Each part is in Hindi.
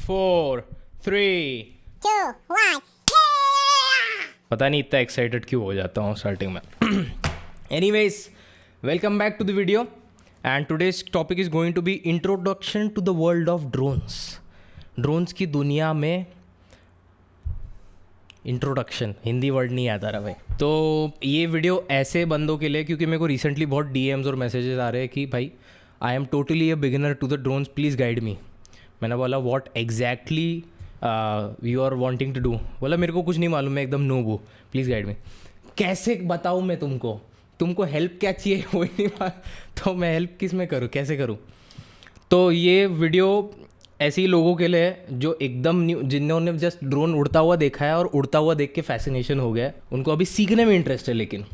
4, 3 2, 1. पता नहीं इतना एक्साइटेड क्यों हो जाता हूँ स्टार्टिंग में. Anyways, welcome back to the video and today's topic is going to be introduction to the world of drones. Drones की दुनिया में इंट्रोडक्शन, हिंदी वर्ड नहीं आता रहा भाई. तो ये वीडियो ऐसे बंदों के लिए, क्योंकि मेरे को रिसेंटली बहुत डीएम्स और मैसेजेस आ रहे हैं कि भाई I am totally a beginner to the drones, please guide me. मैंने बोला what exactly you are wanting to do. बोला मेरे को कुछ नहीं मालूम, मैं एकदम नूब हूँ, प्लीज़ गाइड मी. कैसे बताऊँ मैं तुमको हेल्प क्या चाहिए वही नहीं तो मैं हेल्प किस में करूँ, कैसे करूँ. तो ये वीडियो ऐसे ही लोगों के लिए है जो एकदम न्यू, जिन्होंने जस्ट ड्रोन उड़ता हुआ देखा है और उड़ता हुआ देख के फैसिनेशन हो गया है, उनको अभी सीखने में इंटरेस्ट है. लेकिन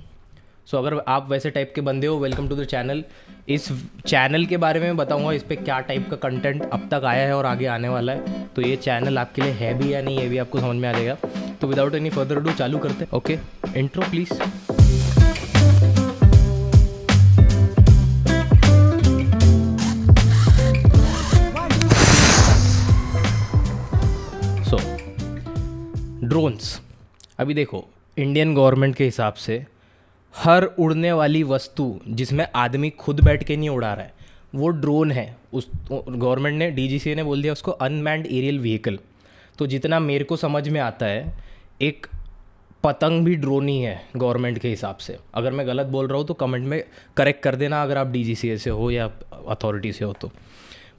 सो अगर आप वैसे टाइप के बंदे हो, वेलकम टू द चैनल. इस चैनल के बारे में बताऊंगा इस पर क्या टाइप का कंटेंट अब तक आया है और आगे आने वाला है. तो ये चैनल आपके लिए है भी या नहीं, ये भी आपको समझ में आ जाएगा. तो विदाउट एनी फर्दर डू चालू करते हैं. Okay, intro please. So drones, अभी देखो इंडियन गवर्नमेंट के हिसाब से हर उड़ने वाली वस्तु जिसमें आदमी खुद बैठ के नहीं उड़ा रहा है वो ड्रोन है. उस गवर्नमेंट ने, डीजीसीए ने बोल दिया उसको अनमैन्ड एरियल व्हीकल. तो जितना मेरे को समझ में आता है, एक पतंग भी ड्रोन ही है गवर्नमेंट के हिसाब से. अगर मैं गलत बोल रहा हूँ तो कमेंट में करेक्ट कर देना अगर आप डीजीसीए से हो या अथॉरिटी से हो तो.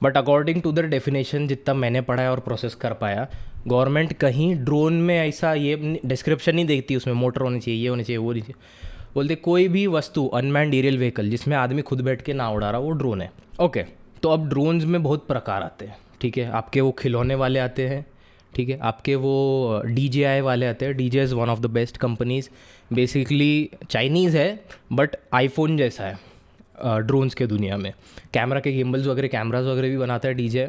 But according to the definition जितना मैंने पढ़ा है और प्रोसेस कर पाया, गवर्नमेंट कहीं ड्रोन में ऐसा ये डिस्क्रिप्शन नहीं देखती उसमें मोटर होनी चाहिए, ये होनी चाहिए, वो नहीं चाहिए. बोलते कोई भी वस्तु अनमैन्ड एरियल व्हीकल जिसमें आदमी खुद बैठ के ना उड़ा रहा वो ड्रोन है. ओके, तो अब ड्रोन्स में बहुत प्रकार आते हैं. ठीक है, आपके वो खिलौने वाले आते हैं. ठीक है, आपके वो DJI वाले आते हैं. DJI is one of the best companies. Basically Chinese है बट आईफोन जैसा है ड्रोन्स के दुनिया में. कैमरा के गिम्बल्स वगैरह, कैमराज वगैरह भी बनाता है DJI.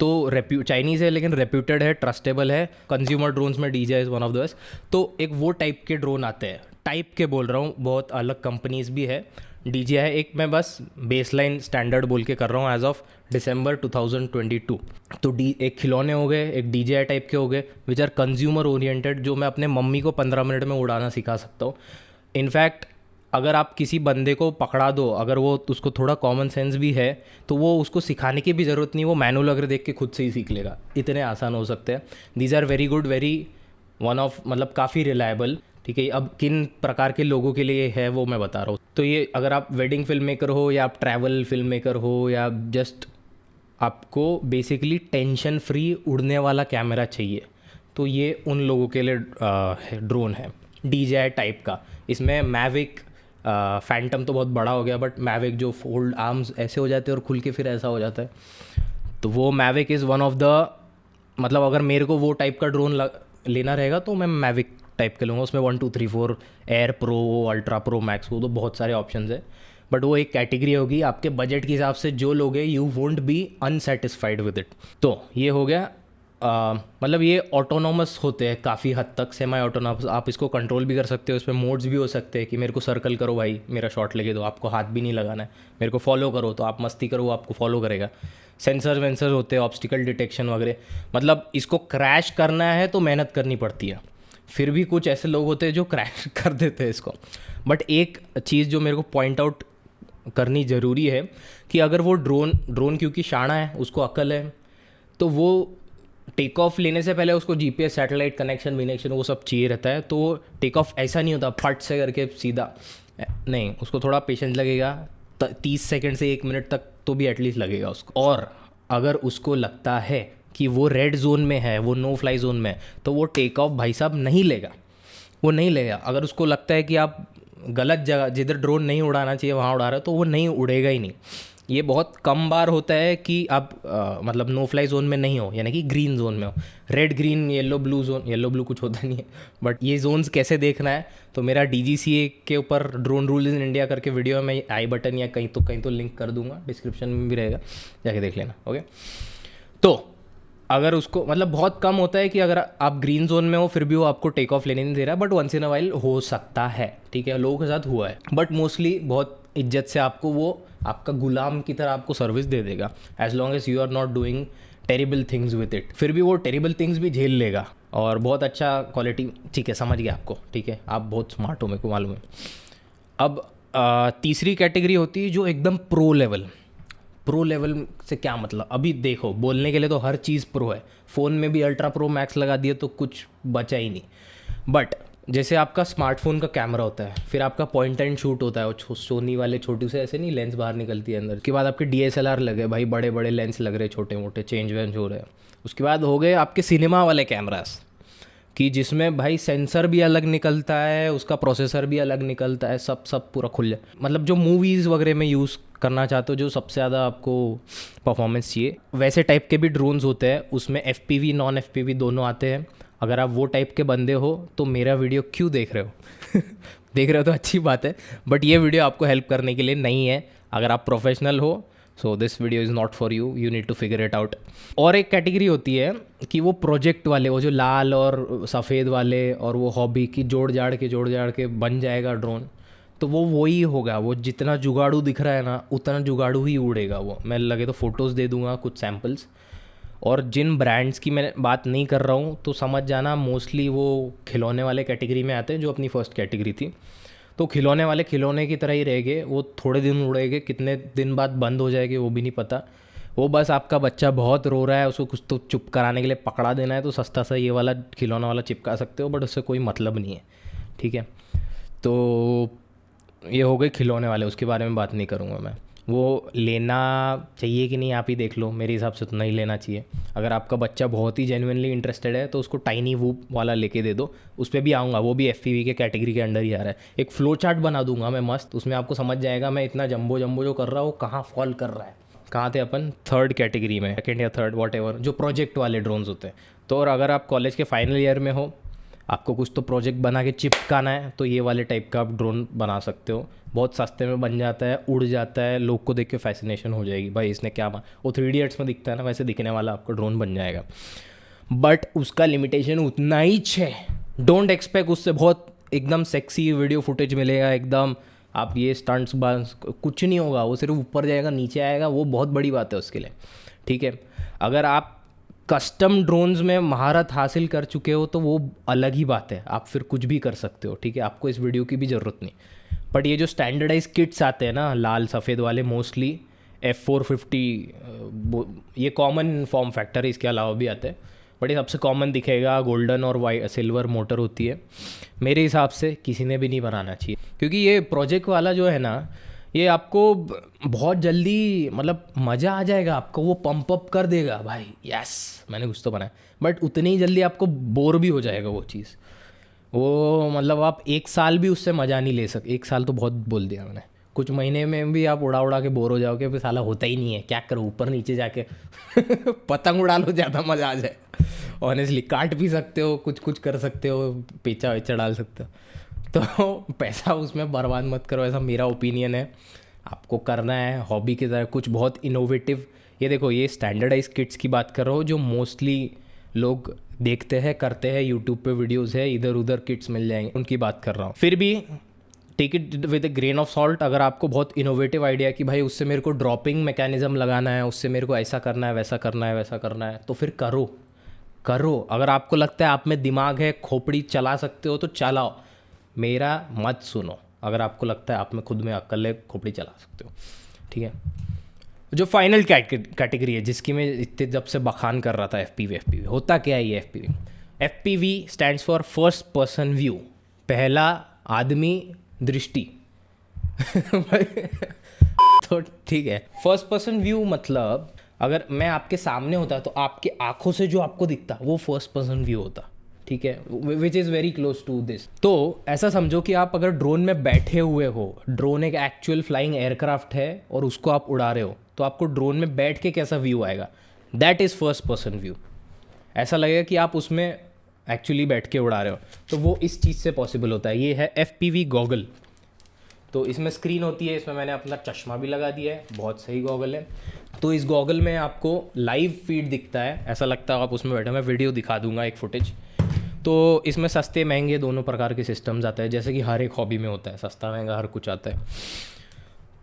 तो चाइनीज़ है लेकिन रेप्यूटेड है, ट्रस्टेबल है. कंज्यूमर ड्रोन्स में DJI is one of the best. तो एक वो टाइप के ड्रोन आते हैं, टाइप के बोल रहा हूँ, बहुत अलग कंपनीज भी है. DJI एक मैं बस बेसलाइन स्टैंडर्ड बोल के कर रहा हूँ एज ऑफ दिसंबर 2022. तो एक खिलौने हो गए, एक DJI टाइप के हो गए विच आर कंज्यूमर ओरिएंटेड, जो मैं अपने मम्मी को 15 मिनट में उड़ाना सिखा सकता हूँ. इनफैक्ट अगर आप किसी बंदे को पकड़ा दो, अगर वो उसको थोड़ा कॉमन सेंस भी है तो वो उसको सिखाने की भी ज़रूरत नहीं, वो मैनुअल अगर देख के खुद से ही सीख लेगा. इतने आसान हो सकते हैं. These are very good, very one of, मतलब काफ़ी रिलायबल. ठीक है, अब किन प्रकार के लोगों के लिए है वो मैं बता रहा हूँ. तो ये अगर आप वेडिंग फिल्म मेकर हो या आप ट्रैवल फिल्म मेकर हो या जस्ट आपको बेसिकली टेंशन फ्री उड़ने वाला कैमरा चाहिए, तो ये उन लोगों के लिए ड्रोन है DJI टाइप का. इसमें मैविक, फैंटम तो बहुत बड़ा हो गया, बट मैविक जो फोल्ड आर्म्स ऐसे हो जाते हैं और खुल के फिर ऐसा हो जाता है, तो वो Mavic is one of the, मतलब अगर मेरे को वो टाइप का ड्रोन लेना रहेगा तो मैं मैविक टाइप के लूँगा. उसमें 1 2 3 4 air pro, ultra pro, max, वो तो बहुत सारे ऑप्शंस है. बट वो एक कैटेगरी होगी आपके बजट के हिसाब से, जो लोगे you won't be unsatisfied with it. तो ये हो गया. मतलब ये ऑटोनोमस होते हैं काफ़ी हद तक, सेमी ऑटोनोमस. आप इसको कंट्रोल भी कर सकते हो, इसमें मोड्स भी हो सकते हैं कि मेरे को सर्कल करो भाई, मेरा शॉट लगे दो, आपको हाथ भी नहीं लगाना है. मेरे को फॉलो करो तो आप मस्ती करो, वो आपको फॉलो करेगा. सेंसर वेंसर होते हैं, ऑब्स्टिकल डिटेक्शन वगैरह. मतलब इसको क्रैश करना है तो मेहनत करनी पड़ती है. फिर भी कुछ ऐसे लोग होते हैं जो क्रैश कर देते हैं इसको. बट एक चीज़ जो मेरे को पॉइंट आउट करनी ज़रूरी है कि अगर वो ड्रोन क्योंकि शाना है, उसको अक्ल है, तो वो टेक ऑफ लेने से पहले उसको GPS सैटेलाइट कनेक्शन वो सब चाहिए रहता है. तो टेक ऑफ ऐसा नहीं होता फट से करके सीधा, नहीं, उसको थोड़ा पेशेंस लगेगा. 30 सेकंड से 1 मिनट तक तो भी एटलीस्ट लगेगा उसको. और अगर उसको लगता है कि वो रेड जोन में है, वो नो फ्लाई जोन में है, तो वो टेक ऑफ भाई साहब नहीं लेगा, वो नहीं लेगा. अगर उसको लगता है कि आप गलत जगह, जिधर ड्रोन नहीं उड़ाना चाहिए वहाँ उड़ा रहे हो, तो वो नहीं उड़ेगा ही नहीं. ये बहुत कम बार होता है कि आप मतलब नो फ्लाई जोन में नहीं हो, यानी कि ग्रीन जोन में हो. Red, green, yellow, blue zone, yellow blue कुछ होता नहीं है, बट ये जोन्स कैसे देखना है तो मेरा DGCA के ऊपर ड्रोन रूल्स इन इंडिया करके वीडियो में आई बटन या कहीं तो लिंक कर दूंगा, डिस्क्रिप्शन में भी रहेगा, जाके देख लेना. ओके, तो अगर उसको, मतलब बहुत कम होता है कि अगर आप ग्रीन जोन में हो फिर भी वो आपको टेक ऑफ लेने नहीं दे रहा है, but once in a while हो सकता है. ठीक है, लोगों के साथ हुआ है, बट मोस्टली बहुत इज्जत से आपको वो आपका गुलाम की तरह आपको सर्विस दे देगा, as long as you are not doing terrible things with it, फिर भी वो टेरिबल थिंग्स भी झेल लेगा और बहुत अच्छा क्वालिटी। ठीक है, समझ गया आपको, ठीक है, आप बहुत स्मार्ट हो, मेरे को मालूम है। अब तीसरी कैटेगरी होती है जो एकदम प्रो लेवल। प्रो लेवल से क्या मतलब, अभी देखो बोलने के लिए तो हर चीज़ प्रो है, फ़ोन में भी अल्ट्रा प्रो मैक्स लगा दिए तो कुछ बचा ही नहीं। बट जैसे आपका स्मार्टफोन का कैमरा होता है, फिर आपका पॉइंट एंड शूट होता है, वो सोनी वाले छोटू से ऐसे नहीं लेंस बाहर निकलती है अंदर। उसके बाद आपके DSLR लगे भाई, बड़े बड़े लेंस लग रहे, छोटे मोटे चेंज वेंज हो रहे हैं। उसके बाद हो गए आपके सिनेमा वाले कैमरास, कि जिसमें भाई सेंसर भी अलग निकलता है, उसका प्रोसेसर भी अलग निकलता है, सब पूरा खुल जाए। मतलब जो मूवीज़ वगैरह में यूज़ करना चाहते हो, जो सबसे ज़्यादा आपको परफॉर्मेंस चाहिए, वैसे टाइप के भी ड्रोन्स होते हैं। उसमें FPV नॉन FPV दोनों आते हैं। अगर आप वो टाइप के बंदे हो तो मेरा वीडियो क्यों देख रहे हो देख रहे हो तो अच्छी बात है, बट ये वीडियो आपको हेल्प करने के लिए नहीं है। अगर आप प्रोफेशनल हो so this video is not for you, you need to figure it out. और एक कैटेगरी होती है कि वो प्रोजेक्ट वाले, वो जो लाल और सफ़ेद वाले, और वो हॉबी की जोड़ जाड़ के बन जाएगा ड्रोन, तो वो वही होगा। वो जितना जुगाड़ू दिख रहा है ना, उतना जुगाड़ू ही उड़ेगा वो। मैं लगे तो फ़ोटोज़ दे दूंगा कुछ सैम्पल्स। और जिन ब्रांड्स की मैं बात नहीं कर रहा हूँ तो समझ जाना मोस्टली वो खिलौने वाले कैटेगरी में आते हैं, जो अपनी फर्स्ट कैटेगरी थी। तो खिलौने वाले खिलौने की तरह ही रहेंगे, वो थोड़े दिन उड़ेंगे, कितने दिन बाद बंद हो जाएंगे वो भी नहीं पता। वो बस आपका बच्चा बहुत रो रहा है, उसको कुछ तो चुप कराने के लिए पकड़ा देना है, तो सस्ता सा ये वाला खिलौना वाला चिपका सकते हो, बट उससे कोई मतलब नहीं है, ठीक है। तो ये हो गए खिलौने वाले, उसके बारे में बात नहीं करूँगा मैं। वो लेना चाहिए कि नहीं आप ही देख लो, मेरे हिसाब से तो नहीं लेना चाहिए। अगर आपका बच्चा बहुत ही जेन्युइनली इंटरेस्टेड है तो उसको टाइनी वूप वाला लेके दे दो, उस पर भी आऊँगा, वो भी FPV के कैटेगरी के अंडर ही आ रहा है। एक फ्लो चार्ट बना दूंगा मैं मस्त, उसमें आपको समझ जाएगा मैं इतना जंबो जंबो जो कर रहा हूँ कहाँ फॉल कर रहा है। कहाँ थे अपन, थर्ड कैटेगरी में, सेकेंड या थर्ड वॉट एवर, जो प्रोजेक्ट वाले ड्रोन्स होते हैं। तो और अगर आप कॉलेज के फाइनल ईयर में हो, आपको कुछ तो प्रोजेक्ट बना के चिपकाना है, तो ये वाले टाइप का आप ड्रोन बना सकते हो। बहुत सस्ते में बन जाता है, उड़ जाता है, लोग को देख के फैसिनेशन हो जाएगी, भाई इसने क्या वो 3 इडियट्स में दिखता है ना, वैसे दिखने वाला आपका ड्रोन बन जाएगा। बट उसका लिमिटेशन उतना ही है, डोंट एक्सपेक्ट उससे बहुत एकदम सेक्सी वीडियो फुटेज मिलेगा, एकदम आप ये स्टंट्स बांस कुछ नहीं होगा, वो सिर्फ ऊपर जाएगा नीचे आएगा, वो बहुत बड़ी बात है उसके लिए, ठीक है। अगर आप कस्टम ड्रोन्स में महारत हासिल कर चुके हो तो वो अलग ही बात है, आप फिर कुछ भी कर सकते हो, ठीक है, आपको इस वीडियो की भी ज़रूरत नहीं। बट ये जो स्टैंडर्डाइज किट्स आते हैं ना, लाल सफ़ेद वाले, मोस्टली F450, ये कॉमन फॉर्म फैक्टर है, इसके अलावा भी आते हैं, बट ये सबसे कॉमन दिखेगा। गोल्डन और वाइट सिल्वर मोटर होती है। मेरे हिसाब से किसी ने भी नहीं बनाना चाहिए, क्योंकि ये प्रोजेक्ट वाला जो है ना, ये आपको बहुत जल्दी मतलब मज़ा आ जाएगा, आपको वो पंप अप कर देगा भाई, यस मैंने कुछ तो बनाया, बट उतनी ही जल्दी आपको बोर भी हो जाएगा वो चीज़। वो मतलब आप 1 साल भी उससे मज़ा नहीं ले सकते, 1 साल तो बहुत बोल दिया मैंने, कुछ महीने में भी आप उड़ा उड़ा के बोर हो जाओगे, फिर साला होता ही नहीं है, क्या करो ऊपर नीचे जाके पतंग उड़ा लो, ज़्यादा मज़ा आ जाए। ऑनेस्टली काट भी सकते हो, कुछ कुछ कर सकते हो, पेचा वेचा डाल सकते हो, तो पैसा उसमें बर्बाद मत करो, ऐसा मेरा ओपिनियन है। आपको करना है हॉबी की तरह कुछ बहुत इनोवेटिव। ये देखो, ये स्टैंडर्डाइज किट्स की बात कर रहा हूँ, जो मोस्टली लोग देखते हैं करते हैं, यूट्यूब पे वीडियोस है, इधर उधर किट्स मिल जाएंगे, उनकी बात कर रहा हूँ। फिर भी take it with a grain of salt. अगर आपको बहुत इनोवेटिव आइडिया कि भाई उससे मेरे को ड्रॉपिंग मैकेनिज्म लगाना है, उससे मेरे को ऐसा करना है, वैसा करना है, वैसा करना है, तो फिर करो करो। अगर आपको लगता है आप में दिमाग है, खोपड़ी चला सकते हो तो चलाओ, मेरा मत सुनो। अगर आपको लगता है आप में खुद में अक्ल है, खोपड़ी चला सकते हो, ठीक है। जो फाइनल कैटेगरी है, जिसकी मैं इतने जब से बखान कर रहा था, FPV होता क्या है ये FPV stands for first person view, पहला आदमी दृष्टि तो ठीक है, फर्स्ट पर्सन व्यू मतलब अगर मैं आपके सामने होता तो आपके आंखों से जो आपको दिखता वो फर्स्ट पर्सन व्यू होता, ठीक है, which is very close to this. तो ऐसा समझो कि आप अगर ड्रोन में बैठे हुए हो, ड्रोन एक एक्चुअल फ्लाइंग एयरक्राफ्ट है और उसको आप उड़ा रहे हो, तो आपको ड्रोन में बैठ के कैसा व्यू आएगा, that is first person view. ऐसा लगेगा कि आप उसमें एक्चुअली बैठ के उड़ा रहे हो, तो वो इस चीज़ से पॉसिबल होता है। ये है FPV गॉगल। तो इसमें स्क्रीन होती है, इसमें मैंने अपना चश्मा भी लगा दिया है, बहुत सही गॉगल है। तो इस गॉगल में आपको लाइव फीड दिखता है, ऐसा लगता है आप उसमें बैठे। मैं वीडियो दिखा दूंगा एक फुटेज। तो इसमें सस्ते महंगे दोनों प्रकार के सिस्टम्स आते हैं, जैसे कि हर एक हॉबी में होता है, सस्ता महंगा हर कुछ आता है।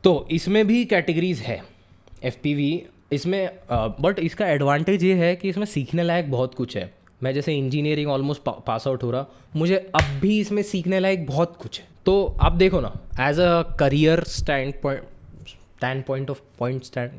तो इसमें भी कैटेगरीज है। FPV इसमें बट इसका एडवांटेज ये है कि इसमें सीखने लायक बहुत कुछ है। मैं जैसे इंजीनियरिंग ऑलमोस्ट पास आउट हो रहा, मुझे अब भी इसमें सीखने लायक बहुत कुछ है। तो आप देखो ना, as a career stand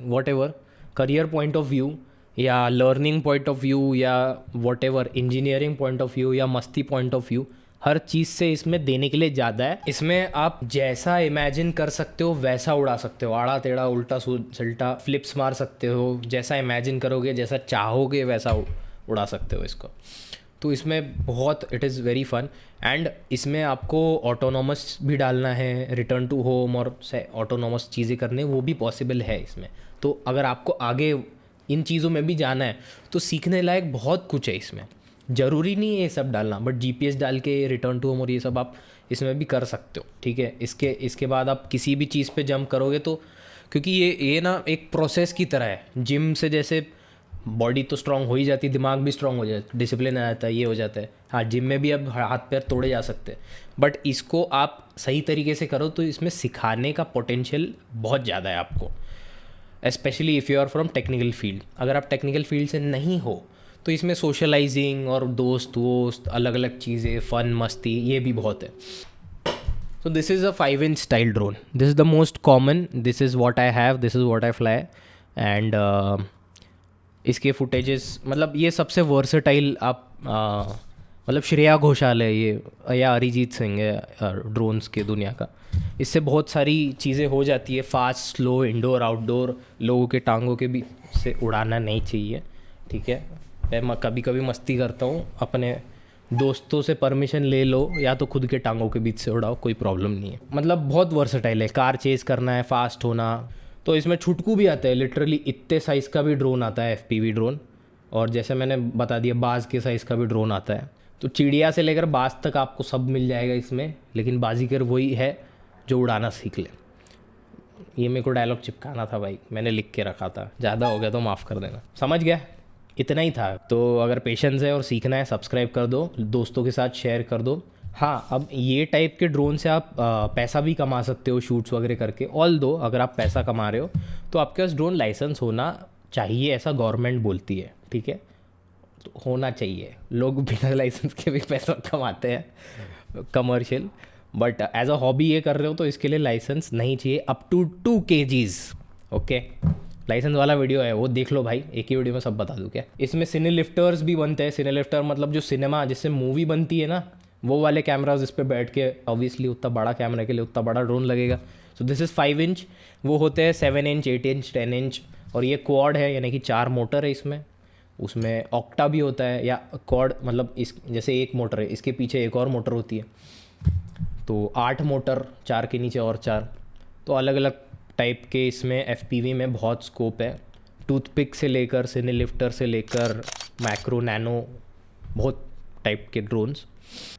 whatever, career point of view या लर्निंग पॉइंट ऑफ व्यू या whatever engineering point of view या मस्ती पॉइंट ऑफ व्यू, हर चीज़ से इसमें देने के लिए ज़्यादा है। इसमें आप जैसा इमेजिन कर सकते हो वैसा उड़ा सकते हो, आड़ा टेढ़ा उल्टा सुलटा फ्लिप्स मार सकते हो, जैसा इमेजिन करोगे जैसा चाहोगे वैसा उड़ा सकते हो इसको। तो इसमें बहुत it is very fun. And इसमें आपको ऑटोनोमस भी डालना है, रिटर्न टू होम और ऑटोनोमस चीज़ें करने, वो भी पॉसिबल है इसमें। तो अगर आपको आगे इन चीज़ों में भी जाना है तो सीखने लायक बहुत कुछ है इसमें। ज़रूरी नहीं है ये सब डालना, बट जीपीएस डाल के रिटर्न टू होम और ये सब आप इसमें भी कर सकते हो, ठीक है। इसके बाद आप किसी भी चीज़ पे जंप करोगे तो, क्योंकि ये ना एक प्रोसेस की तरह है। जिम से जैसे बॉडी तो स्ट्रांग हो ही जाती है, दिमाग भी स्ट्रांग हो जाता है, डिसिप्लिन आ जाता है, ये हो जाता है। हाँ, जिम में भी अब हाथ पैर तोड़े जा सकते हैं, बट इसको आप सही तरीके से करो तो इसमें सिखाने का पोटेंशियल बहुत ज़्यादा है आपको, specially if you are from technical field. अगर आप टेक्निकल फील्ड से नहीं हो तो इसमें सोशलाइजिंग और दोस्त वोस्त अलग अलग चीज़ें, फ़न मस्ती, ये भी बहुत है। So this is a 5-inch style drone. This is the most common. This is what I have. This is what I fly. And इसके फुटेजेस, मतलब ये सबसे वर्सेटाइल आप मतलब श्रेया घोषाल है ये या अरिजीत सिंह है ड्रोन्स के दुनिया का। इससे बहुत सारी चीज़ें हो जाती है, फास्ट स्लो इंडोर आउटडोर, लोगों के टांगों के बीच से उड़ाना नहीं चाहिए, ठीक है। मैं कभी कभी मस्ती करता हूँ, अपने दोस्तों से परमिशन ले लो या तो खुद के टांगों के बीच से उड़ाओ, कोई प्रॉब्लम नहीं है। मतलब बहुत वर्सेटाइल है, कार चेज़ करना है, फास्ट होना। तो इसमें छुटकू भी आता है, लिटरली इतने साइज़ का भी ड्रोन आता है, एफपीवी ड्रोन। और जैसे मैंने बता दिया, बाज़ के साइज़ का भी ड्रोन आता है। तो चिड़िया से लेकर बाज़ तक आपको सब मिल जाएगा इसमें, लेकिन बाजीगर वही है जो उड़ाना सीख ले। ये मेरे को डायलॉग चिपकाना था भाई, मैंने लिख के रखा था, ज़्यादा हो गया तो माफ़ कर देना। समझ गया, इतना ही था। तो अगर पेशेंस है और सीखना है, सब्सक्राइब कर दो, दोस्तों के साथ शेयर कर दो। हाँ, अब ये टाइप के ड्रोन से आप पैसा भी कमा सकते हो शूट्स वगैरह करके। ऑल दो अगर आप पैसा कमा रहे हो तो आपके पास ड्रोन लाइसेंस होना चाहिए, ऐसा गवर्नमेंट बोलती है, ठीक है। तो होना चाहिए, लोग बिना लाइसेंस के भी पैसा कमाते हैं commercial, but as a hobby ये कर रहे हो तो इसके लिए लाइसेंस नहीं चाहिए, up to 2 kgs, okay. Licence वाला वीडियो है, वो देख लो भाई, एक ही वीडियो में सब बता दूँ क्या। इसमें सिने लिफ्टर्स भी बनते हैं। सिने लिफ्टर मतलब जो सिनेमा जिससे मूवी बनती है ना, वो वाले कैमराज इस पर बैठ के, ऑब्वियसली उतना बड़ा कैमरा के लिए उतना बड़ा ड्रोन लगेगा। So this is 5 inch. वो होते हैं 7 इंच, 8 इंच, 10 इंच। और ये क्वाड है, यानी कि 4 मोटर है इसमें। उसमें ऑक्टा भी होता है, या क्वाड मतलब इस जैसे एक मोटर है, इसके पीछे एक और मोटर होती है, तो 8 मोटर, 4 के नीचे और 4। तो अलग अलग टाइप के इसमें एफपीवी में बहुत स्कोप है, टूथपिक से लेकर सिने लिफ्टर से लेकर मैक्रो नैनो, बहुत टाइप के drones.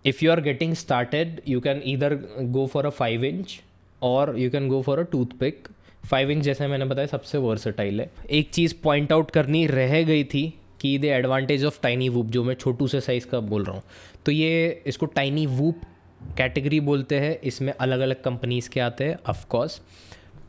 If you are getting started you can either go for a 5 inch और you can go for a toothpick. 5 inch जैसे मैंने बताया सबसे वर्सेटाइल है। एक चीज़ पॉइंट आउट करनी रह गई थी कि the advantage of tiny whoop, जो मैं छोटू से साइज़ का बोल रहा हूँ, तो ये इसको टाइनी वूप कैटेगरी बोलते हैं। इसमें अलग अलग कंपनीज़ के आते हैं ऑफकोर्स,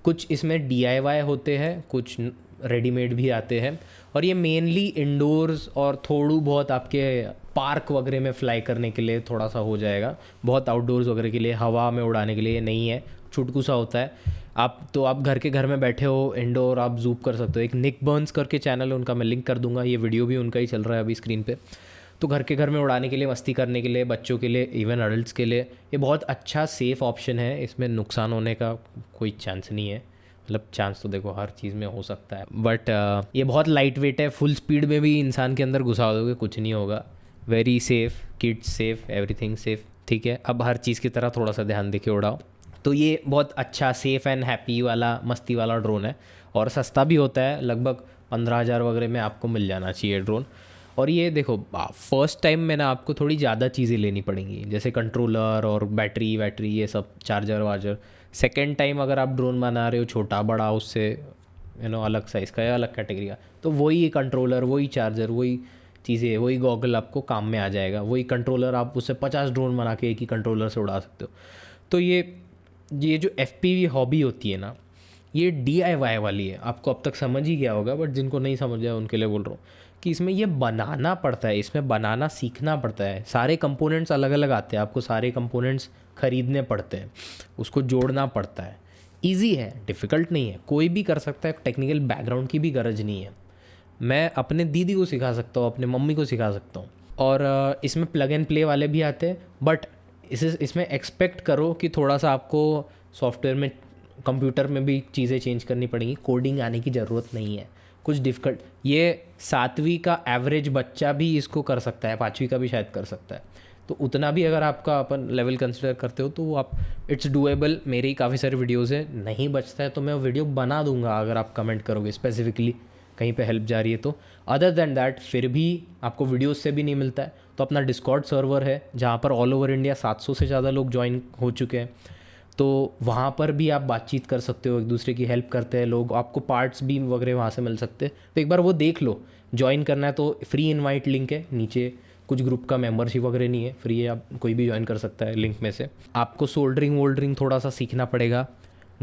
कुछ इसमें DIY होते हैं, कुछ रेडीमेड भी आते हैं। और ये मेनली इंडोर्स और थोड़ू बहुत आपके पार्क वगैरह में फ्लाई करने के लिए थोड़ा सा हो जाएगा, बहुत आउटडोर्स वगैरह के लिए, हवा में उड़ाने के लिए ये नहीं है, छुटकू सा होता है। आप घर में बैठे हो इंडोर, आप जूप कर सकते हो। एक निक बर्न्स करके चैनल है उनका, मैं लिंक कर दूंगा, ये वीडियो भी उनका ही चल रहा है अभी स्क्रीन पे। तो घर में उड़ाने के लिए, मस्ती करने के लिए, बच्चों के लिए, इवन अडल्ट्स के लिए ये बहुत अच्छा सेफ़ ऑप्शन है। इसमें नुकसान होने का कोई चांस नहीं है, मतलब चांस तो देखो हर चीज़ में हो सकता है, बट ये बहुत लाइट वेट है। फुल स्पीड में भी इंसान के अंदर घुसा दोगे कुछ नहीं होगा। Very safe, kids safe, everything safe, ठीक है। अब हर चीज़ की तरह थोड़ा सा ध्यान देके उड़ाओ। तो ये बहुत अच्छा सेफ़ एंड हैप्पी वाला, मस्ती वाला ड्रोन है, और सस्ता भी होता है, लगभग 15,000 वगैरह में आपको मिल जाना चाहिए ड्रोन। और ये देखो, फर्स्ट टाइम में ना आपको थोड़ी ज़्यादा चीज़ें लेनी पड़ेंगी, जैसे कंट्रोलर और बैटरी ये सब, चार्जर वार्जर। सेकेंड टाइम अगर आप ड्रोन बना रहे हो छोटा बड़ा, उससे अलग साइज़ का या अलग कैटेगरी का, तो वही कंट्रोलर, वही चार्जर, वही चीज़ें, वही गॉगल आपको काम में आ जाएगा। वही कंट्रोलर आप उससे 50 ड्रोन बना के एक ही कंट्रोलर से उड़ा सकते हो। तो ये जो FPV हॉबी होती है ना, ये DIY वाली है, आपको अब तक समझ ही गया होगा, बट जिनको नहीं समझ आया उनके लिए बोल रहा हूँ कि इसमें ये बनाना पड़ता है, इसमें बनाना सीखना पड़ता है। सारे कंपोनेंट्स अलग अलग आते हैं, आपको सारे कंपोनेंट्स खरीदने पड़ते हैं, उसको जोड़ना पड़ता है। ईजी है, डिफ़िकल्ट नहीं है, कोई भी कर सकता है, टेक्निकल बैकग्राउंड की भी गरज नहीं है। मैं अपने दीदी को सिखा सकता हूँ, अपने मम्मी को सिखा सकता हूँ। और इसमें प्लग एंड प्ले वाले भी आते हैं, बट इसमें एक्सपेक्ट करो कि थोड़ा सा आपको सॉफ्टवेयर में, कंप्यूटर में भी चीज़ें चेंज करनी पड़ेंगी। कोडिंग आने की ज़रूरत नहीं है, कुछ डिफ़िकल्ट। ये 7वीं का एवरेज बच्चा भी इसको कर सकता है, 5वीं का भी शायद कर सकता है। तो उतना भी अगर आपका अपन लेवल कंसिडर करते हो तो वो आप, इट्स डूएबल। मेरे ही काफ़ी सारे वीडियोज़ हैं, नहीं बचता है तो मैं वीडियो बना दूंगा अगर आप कमेंट करोगे स्पेसिफिकली कहीं पे हेल्प जा रही है तो। अदर दैन दैट फिर भी आपको वीडियोस से भी नहीं मिलता है, तो अपना डिस्कॉर्ड सर्वर है जहाँ पर ऑल ओवर इंडिया 700 से ज़्यादा लोग ज्वाइन हो चुके हैं, तो वहाँ पर भी आप बातचीत कर सकते हो, एक दूसरे की हेल्प करते हैं लोग, आपको पार्ट्स भी वगैरह वहाँ से मिल सकते हैं। तो एक बार वो देख लो, ज्वाइन करना है तो फ्री इनवाइट लिंक है नीचे, कुछ ग्रुप का मेंबरशिप वगैरह नहीं है, फ्री है, आप कोई भी ज्वाइन कर सकता है लिंक में से। आपको सोल्डरिंग वोल्डरिंग थोड़ा सा सीखना पड़ेगा,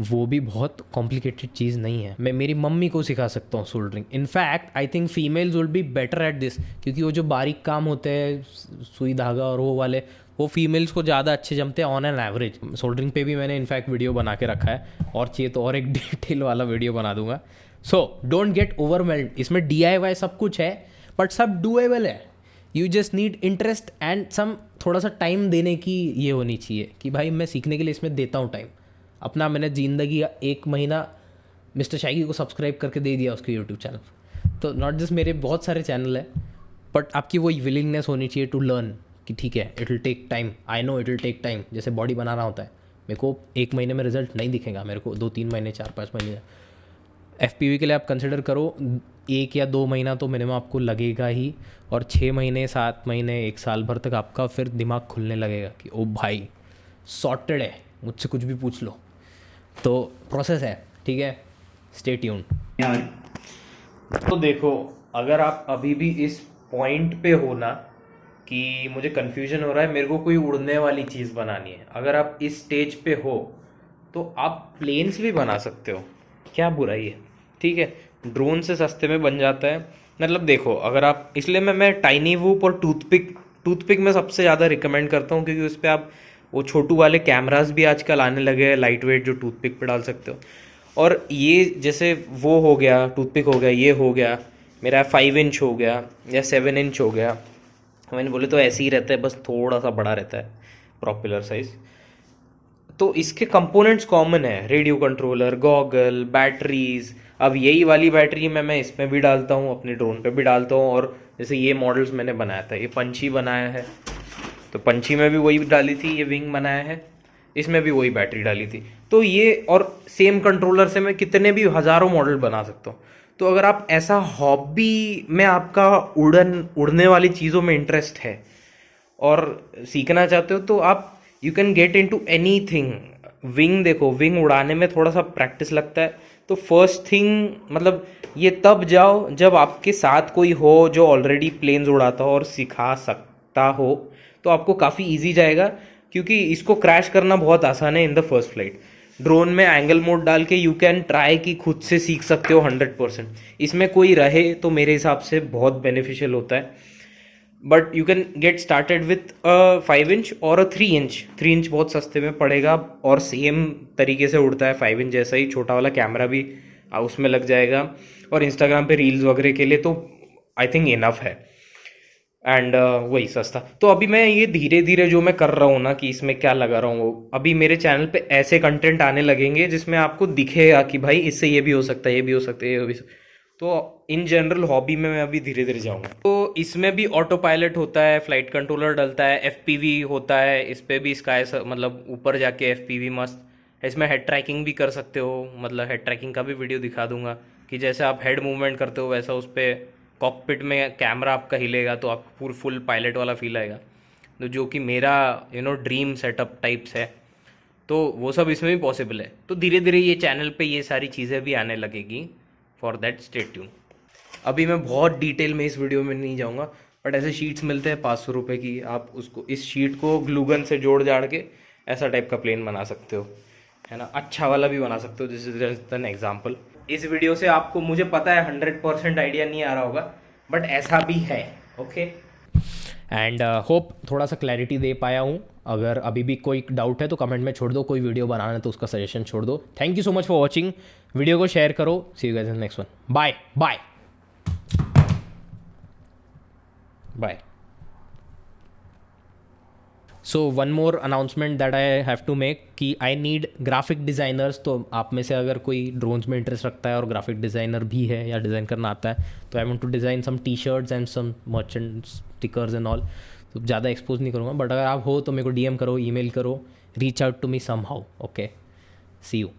वो भी बहुत कॉम्प्लिकेटेड चीज़ नहीं है। मैं मेरी मम्मी को सिखा सकता हूँ soldering. In fact I think females will be better at this, क्योंकि वो जो बारीक काम होते हैं, सुई धागा और वो वाले, वो फीमेल्स को ज़्यादा अच्छे जमते हैं ऑन एन एवरेज। सोल्डरिंग पे भी मैंने इनफैक्ट वीडियो बना के रखा है, और चाहिए तो और एक डिटेल वाला वीडियो बना दूंगा। सो डोंट गेट ओवरवेल्ड, इसमें DIY सब कुछ है, बट सब डूएबल है। You just need interest and some, थोड़ा सा टाइम देने की ये होनी चाहिए कि भाई मैं सीखने के लिए इसमें देता हूँ टाइम अपना। मैंने ज़िंदगी 1 महीना मिस्टर शाइकी को सब्सक्राइब करके दे दिया उसके यूट्यूब चैनल। तो नॉट जस्ट मेरे बहुत सारे चैनल है, बट आपकी वो विलिंगनेस होनी चाहिए टू लर्न कि ठीक है, it will take time, I know it will take time. जैसे बॉडी बनाना होता है, मेरे को 1 महीने में रिजल्ट नहीं दिखेगा, मेरे को 2-3 महीने, 4-5 महीने। FPV के लिए आप कंसिडर करो 1 या 2 महीना तो मिनिमम आपको लगेगा ही, और 6 महीने, 7 महीने, 1 साल भर तक आपका फिर दिमाग खुलने लगेगा कि ओ भाई सॉर्टेड है, मुझसे कुछ भी पूछ लो। तो प्रोसेस है, ठीक है, स्टे ट्यून्ड। तो देखो, अगर आप अभी भी इस पॉइंट पे हो ना कि मुझे कन्फ्यूजन हो रहा है, मेरे को कोई उड़ने वाली चीज़ बनानी है, अगर आप इस स्टेज पे हो तो आप प्लेन्स भी बना सकते हो, क्या बुराई है, ठीक है। ड्रोन से सस्ते में बन जाता है। मतलब देखो, अगर आप, इसलिए मैं टाइनी वूप और टूथपिक में सबसे ज़्यादा रिकमेंड करता हूँ, क्योंकि उस पर आप वो छोटू वाले कैमरास भी आजकल आने लगे हैं लाइट वेट, जो टूथपिक पे डाल सकते हो। और ये जैसे वो हो गया, टूथपिक हो गया, ये हो गया, मेरा 5 इंच हो गया या 7 इंच हो गया, मैंने बोले तो ऐसे ही रहता है, बस थोड़ा सा बड़ा रहता है प्रॉपेलर साइज। तो इसके कंपोनेंट्स कॉमन है, रेडियो कंट्रोलर, गॉगल, बैटरीज। अब यही वाली बैटरी मैं इसमें भी डालता हूँ, अपने ड्रोन पे भी डालता हूँ। और जैसे ये मॉडल्स मैंने बनाया था, ये पंछी बनाया है, तो पंछी में भी वही डाली थी, ये विंग बनाया है, इसमें भी वही बैटरी डाली थी। तो ये, और सेम कंट्रोलर से मैं कितने भी हज़ारों मॉडल बना सकता हूँ। तो अगर आप ऐसा हॉबी में, आपका उड़ने वाली चीज़ों में इंटरेस्ट है और सीखना चाहते हो, तो आप you can get into anything. Wing देखो, विंग उड़ाने में थोड़ा सा प्रैक्टिस लगता है, तो फर्स्ट थिंग, मतलब ये तब जाओ जब आपके साथ कोई हो जो ऑलरेडी प्लेन्स उड़ाता हो और सिखा सकता हो, तो आपको काफ़ी ईजी जाएगा, क्योंकि इसको क्रैश करना बहुत आसान है in the first flight. Drone में एंगल मोड डाल के यू कैन ट्राई कि खुद से सीख सकते हो 100%। इसमें कोई रहे तो मेरे हिसाब से बहुत बेनिफिशियल होता है, but you can get started with 5 inch और 3 इंच। 3 इंच बहुत सस्ते में पड़ेगा, और सेम तरीके से उड़ता है 5 इंच जैसा ही, छोटा वाला कैमरा भी उसमें लग जाएगा, और इंस्टाग्राम पे रील्स वगैरह के लिए तो आई थिंक इनफ है, एंड वही सस्ता। तो अभी मैं ये धीरे धीरे जो मैं कर रहा हूँ ना, कि इसमें क्या लगा रहा हूँ, अभी मेरे चैनल पे ऐसे कंटेंट आने लगेंगे जिसमें आपको दिखेगा कि भाई इससे ये भी हो सकता है, ये भी हो सकता है, ये भी। तो इन जनरल हॉबी में मैं अभी धीरे धीरे जाऊँगा। तो इसमें भी ऑटो पायलट होता है, फ्लाइट कंट्रोलर डलता है, FPV होता है, इस पर भी स्काई, मतलब ऊपर जाके FPV मस्त। इसमें हेड ट्रैकिंग भी कर सकते हो, मतलब हेड ट्रैकिंग का भी वीडियो दिखा दूंगा, कि जैसे आप हेड मूवमेंट करते हो वैसा उस पर कॉकपिट में कैमरा आपका हिलेगा, तो आपको फुल पायलट वाला फील आएगा। तो जो कि मेरा ड्रीम सेटअप टाइप्स है, तो वो सब इसमें भी पॉसिबल है। तो धीरे धीरे ये चैनल पे ये सारी चीज़ें भी आने लगेगी, फॉर दैट स्टे ट्यून। अभी मैं बहुत डिटेल में इस वीडियो में नहीं जाऊँगा, बट ऐसे शीट्स मिलते हैं 500 रुपये की, आप उसको, इस शीट को ग्लूगन से जोड़ जाड़ के ऐसा टाइप का प्लेन बना सकते हो। है ना, अच्छा वाला भी बना सकते हो। This is just an example. इस वीडियो से आपको, मुझे पता है 100% आइडिया नहीं आ रहा होगा, बट ऐसा भी है। ओके, एंड होप थोड़ा सा क्लैरिटी दे पाया हूँ। अगर अभी भी कोई डाउट है तो कमेंट में छोड़ दो, कोई वीडियो बनाना है तो उसका सजेशन छोड़ दो। Thank you so much for watching. Video को शेयर करो। See you guys in next one. Bye bye bye. So one more announcement that I have to make कि आई नीड ग्राफिक डिज़ाइनर्स। तो आप में से अगर कोई ड्रोन्स में इंटरेस्ट रखता है और ग्राफिक डिज़ाइनर भी है या डिज़ाइन करना आता है, तो I want to design some T shirts and some merchant stickers and all. तो ज़्यादा एक्सपोज नहीं करूँगा, बट अगर आप हो तो मेरे को DM करो, ईमेल करो, reach out to me somehow. Okay, see you.